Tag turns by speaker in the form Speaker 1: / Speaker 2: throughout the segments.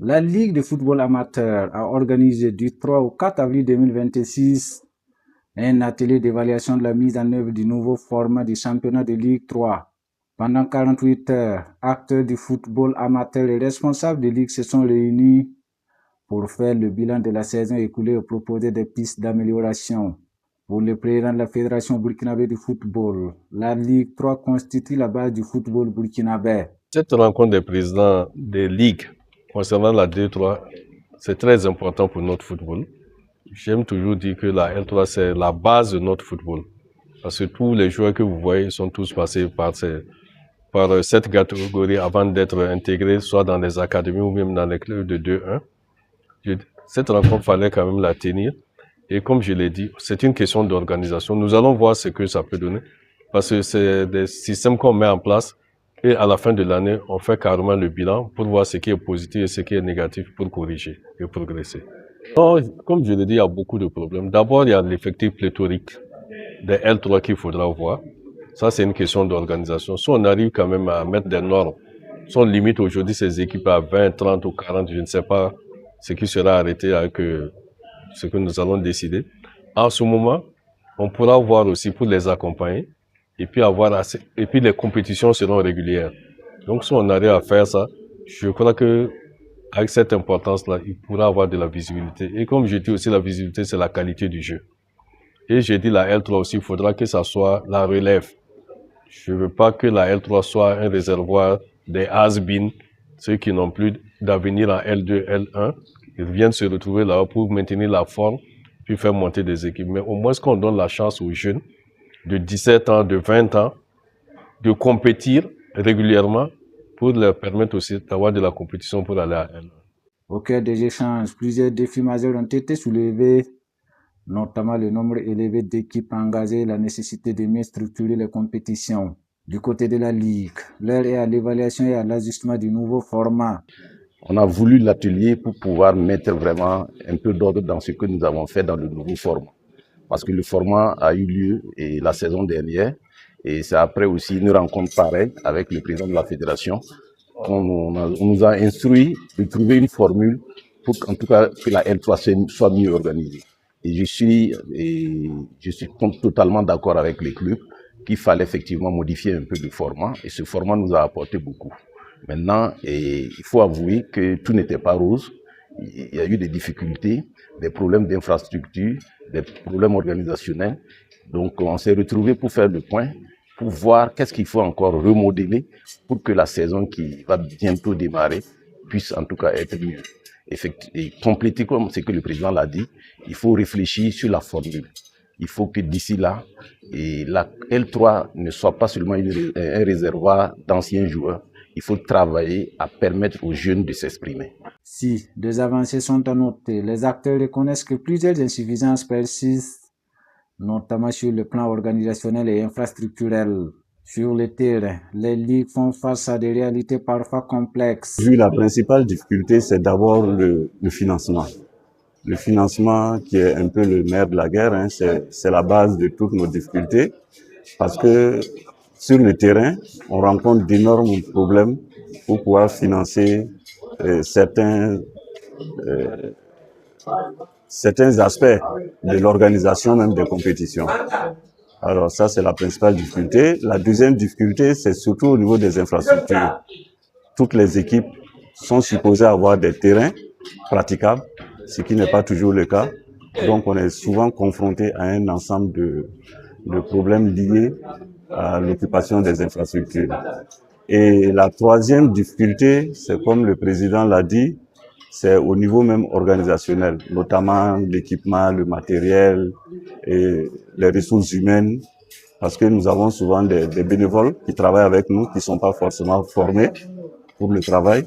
Speaker 1: La Ligue de football amateur a organisé du 3 au 4 avril 2026 un atelier d'évaluation de la mise en œuvre du nouveau format du championnat de Ligue 3. Pendant 48 heures, acteurs du football amateur et responsables de Ligue se sont réunis pour faire le bilan de la saison écoulée et proposer des pistes d'amélioration. Pour le président de la Fédération burkinabé de football, la Ligue 3 constitue la base du football burkinabé.
Speaker 2: Cette rencontre des présidents des ligues concernant la D3, c'est très important pour notre football. J'aime toujours dire que la L3, c'est la base de notre football. Parce que tous les joueurs que vous voyez sont tous passés par cette catégorie avant d'être intégrés, soit dans les académies ou même dans les clubs de 2-1. Cette rencontre, fallait quand même la tenir. Et comme je l'ai dit, c'est une question d'organisation. Nous allons voir ce que ça peut donner. Parce que c'est des systèmes qu'on met en place. Et à la fin de l'année, on fait carrément le bilan pour voir ce qui est positif et ce qui est négatif pour corriger et progresser. Donc, comme je l'ai dit, il y a beaucoup de problèmes. D'abord, il y a l'effectif pléthorique des L3 qu'il faudra voir. Ça, c'est une question d'organisation. Si on arrive quand même à mettre des normes, si on limite aujourd'hui ces équipes à 20, 30 ou 40, je ne sais pas ce qui sera arrêté avec ce que nous allons décider. En ce moment, on pourra voir aussi pour les accompagner et puis les compétitions seront régulières. Donc si on arrive à faire ça, je crois que avec cette importance-là, il pourra avoir de la visibilité. Et comme je dis aussi, la visibilité, c'est la qualité du jeu. Et j'ai dit la L3 aussi, il faudra que ça soit la relève. Je ne veux pas que la L3 soit un réservoir des has-been, ceux qui n'ont plus d'avenir en L2, L1. Ils viennent se retrouver là pour maintenir la forme, puis faire monter des équipes. Mais au moins qu'on donne la chance aux jeunes de 17 ans, de 20 ans, de compétir régulièrement pour leur permettre aussi d'avoir de la compétition pour aller à L1.
Speaker 1: Au cœur des échanges, plusieurs défis majeurs ont été soulevés, notamment le nombre élevé d'équipes engagées et la nécessité de mieux structurer les compétitions. Du côté de la Ligue, l'heure est à l'évaluation et à l'ajustement du nouveau format.
Speaker 3: On a voulu l'atelier pour pouvoir mettre vraiment un peu d'ordre dans ce que nous avons fait dans le nouveau format. Parce que le format a eu lieu la saison dernière et c'est après aussi une rencontre pareille avec le président de la fédération. On nous a instruit de trouver une formule pour qu'en tout cas que la L3 soit mieux organisée. Et je suis totalement d'accord avec les clubs qu'il fallait effectivement modifier un peu le format et ce format nous a apporté beaucoup. Maintenant, il faut avouer que tout n'était pas rose. Il y a eu des difficultés, des problèmes d'infrastructure, des problèmes organisationnels. Donc, on s'est retrouvés pour faire le point, pour voir qu'est-ce qu'il faut encore remodeler pour que la saison qui va bientôt démarrer puisse en tout cas être mieux. Et compléter comme ce que le président l'a dit, il faut réfléchir sur la formule. Il faut que d'ici là, la L3 ne soit pas seulement un réservoir d'anciens joueurs. Il faut travailler à permettre aux jeunes de s'exprimer.
Speaker 1: Si des avancées sont à noter, les acteurs reconnaissent que plusieurs insuffisances persistent, notamment sur le plan organisationnel et infrastructurel. Sur le terrain, les ligues font face à des réalités parfois complexes.
Speaker 4: La principale difficulté, c'est d'abord le financement. Le financement qui est un peu le nerf de la guerre, c'est la base de toutes nos difficultés. Parce que sur le terrain, on rencontre d'énormes problèmes pour pouvoir financer certains aspects de l'organisation même des compétitions. Alors ça, c'est la principale difficulté. La deuxième difficulté, c'est surtout au niveau des infrastructures. Toutes les équipes sont supposées avoir des terrains praticables, ce qui n'est pas toujours le cas. Donc, on est souvent confronté à un ensemble de problèmes liés à l'occupation des infrastructures. Et la troisième difficulté, c'est comme le président l'a dit, c'est au niveau même organisationnel, notamment l'équipement, le matériel et les ressources humaines, parce que nous avons souvent des bénévoles qui travaillent avec nous, qui ne sont pas forcément formés pour le travail.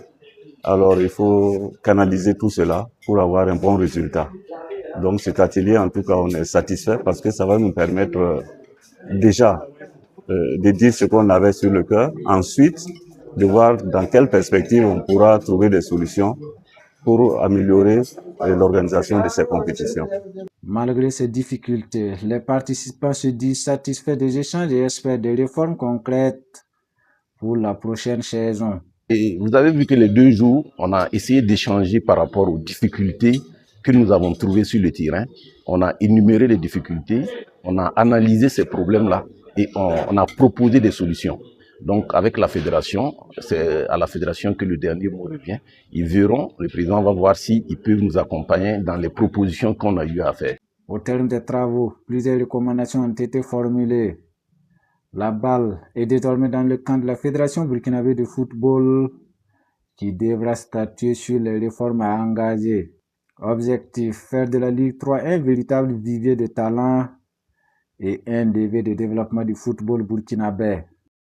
Speaker 4: Alors, il faut canaliser tout cela pour avoir un bon résultat. Donc, cet atelier, en tout cas, on est satisfait parce que ça va nous permettre déjà de dire ce qu'on avait sur le cœur. Ensuite, de voir dans quelle perspective on pourra trouver des solutions pour améliorer l'organisation de ces compétitions.
Speaker 1: Malgré ces difficultés, les participants se disent satisfaits des échanges et espèrent des réformes concrètes pour la prochaine saison.
Speaker 3: Et vous avez vu que les 2 jours, on a essayé d'échanger par rapport aux difficultés que nous avons trouvées sur le terrain. On a énuméré les difficultés, on a analysé ces problèmes-là et on a proposé des solutions. Donc, avec la fédération, c'est à la fédération que le dernier mot revient. Ils verront, le président va voir s'ils peuvent nous accompagner dans les propositions qu'on a eu à faire.
Speaker 1: Au terme des travaux, plusieurs recommandations ont été formulées. La balle est désormais dans le camp de la Fédération burkinabé de football qui devra statuer sur les réformes à engager. Objectif, faire de la Ligue 3 un véritable vivier de talent et un levier de développement du football burkinabé.